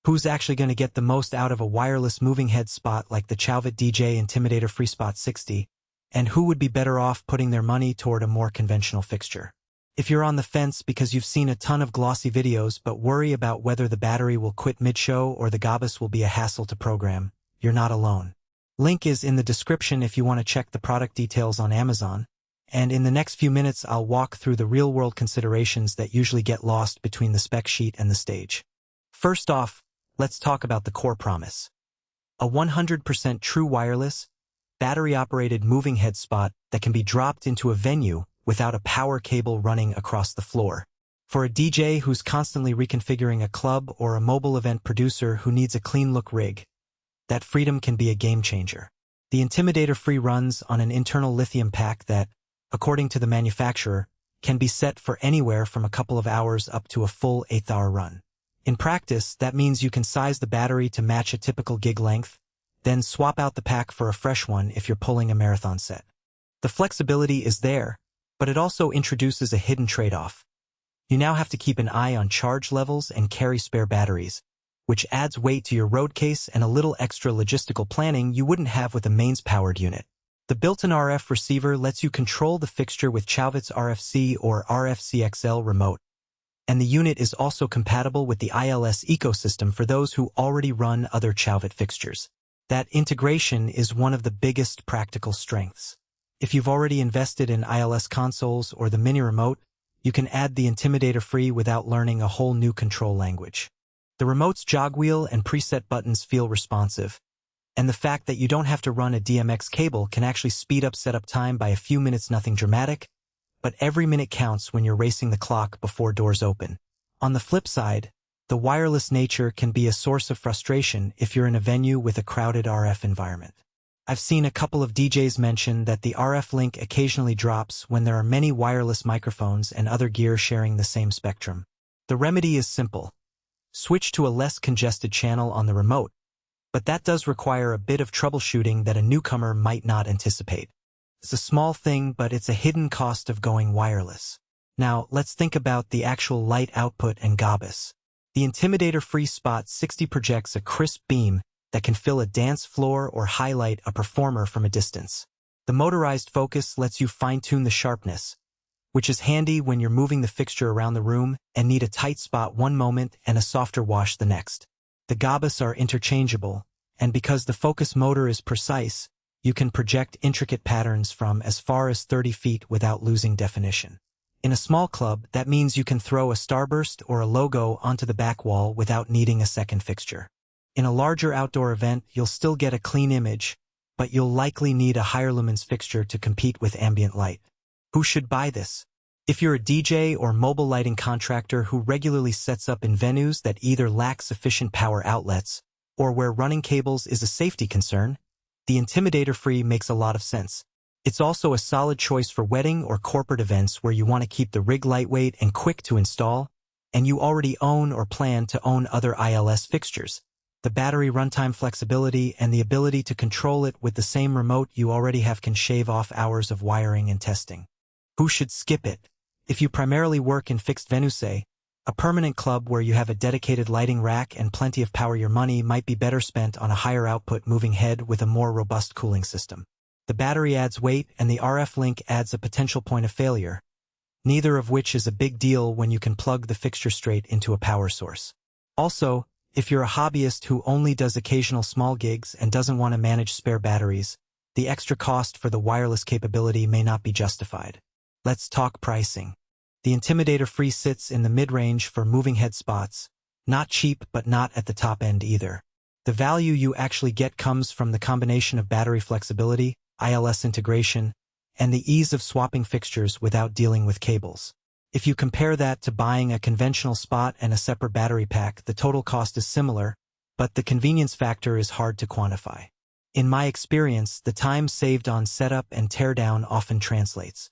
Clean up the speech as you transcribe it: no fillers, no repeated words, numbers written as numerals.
Who's actually going to get the most out of a wireless moving head spot like the CHAUVET DJ Intimidator FreeSpot 60? And who would be better off putting their money toward a more conventional fixture? If you're on the fence because you've seen a ton of glossy videos but worry about whether the battery will quit mid-show or the gobos will be a hassle to program, you're not alone. Link is in the description if you want to check the product details on Amazon. And in the next few minutes I'll walk through the real-world considerations that usually get lost between the spec sheet and the stage. First off, let's talk about the core promise. A 100% true wireless, battery-operated moving head spot that can be dropped into a venue without a power cable running across the floor. For a DJ who's constantly reconfiguring a club or a mobile event producer who needs a clean-look rig, that freedom can be a game-changer. The Intimidator Free runs on an internal lithium pack that, according to the manufacturer, can be set for anywhere from a couple of hours up to a full 8-hour run. In practice, that means you can size the battery to match a typical gig length, then swap out the pack for a fresh one if you're pulling a marathon set. The flexibility is there, but it also introduces a hidden trade-off. You now have to keep an eye on charge levels and carry spare batteries, which adds weight to your road case and a little extra logistical planning you wouldn't have with a mains-powered unit. The built-in RF receiver lets you control the fixture with CHAUVET's RFC or RFCXL remote, and the unit is also compatible with the ILS ecosystem for those who already run other CHAUVET fixtures. That integration is one of the biggest practical strengths. If you've already invested in ILS consoles or the mini remote, you can add the Intimidator Free without learning a whole new control language. The remote's jog wheel and preset buttons feel responsive, and the fact that you don't have to run a DMX cable can actually speed up setup time by a few minutes. Nothing dramatic, but every minute counts when you're racing the clock before doors open. On the flip side, the wireless nature can be a source of frustration if you're in a venue with a crowded RF environment. I've seen a couple of DJs mention that the RF link occasionally drops when there are many wireless microphones and other gear sharing the same spectrum. The remedy is simple. Switch to a less congested channel on the remote, but that does require a bit of troubleshooting that a newcomer might not anticipate. It's a small thing, but it's a hidden cost of going wireless. Now, let's think about the actual light output and gobos. The Intimidator Free Spot 60 projects a crisp beam that can fill a dance floor or highlight a performer from a distance. The motorized focus lets you fine-tune the sharpness, which is handy when you're moving the fixture around the room and need a tight spot one moment and a softer wash the next. The gobos are interchangeable, and because the focus motor is precise, you can project intricate patterns from as far as 30 feet without losing definition. In a small club, that means you can throw a starburst or a logo onto the back wall without needing a second fixture. In a larger outdoor event, you'll still get a clean image, but you'll likely need a higher lumens fixture to compete with ambient light. Who should buy this? If you're a DJ or mobile lighting contractor who regularly sets up in venues that either lack sufficient power outlets or where running cables is a safety concern, the Intimidator Free makes a lot of sense. It's also a solid choice for wedding or corporate events where you want to keep the rig lightweight and quick to install, and you already own or plan to own other ILS fixtures. The battery runtime flexibility and the ability to control it with the same remote you already have can shave off hours of wiring and testing. Who should skip it? If you primarily work in fixed venues, say, a permanent club where you have a dedicated lighting rack and plenty of power, your money might be better spent on a higher output moving head with a more robust cooling system. The battery adds weight and the RF link adds a potential point of failure, neither of which is a big deal when you can plug the fixture straight into a power source. Also, if you're a hobbyist who only does occasional small gigs and doesn't want to manage spare batteries, the extra cost for the wireless capability may not be justified. Let's talk pricing. The Intimidator Free sits in the mid-range for moving head spots, not cheap but not at the top end either. The value you actually get comes from the combination of battery flexibility, ILS integration, and the ease of swapping fixtures without dealing with cables. If you compare that to buying a conventional spot and a separate battery pack, the total cost is similar, but the convenience factor is hard to quantify. In my experience, the time saved on setup and teardown often translates.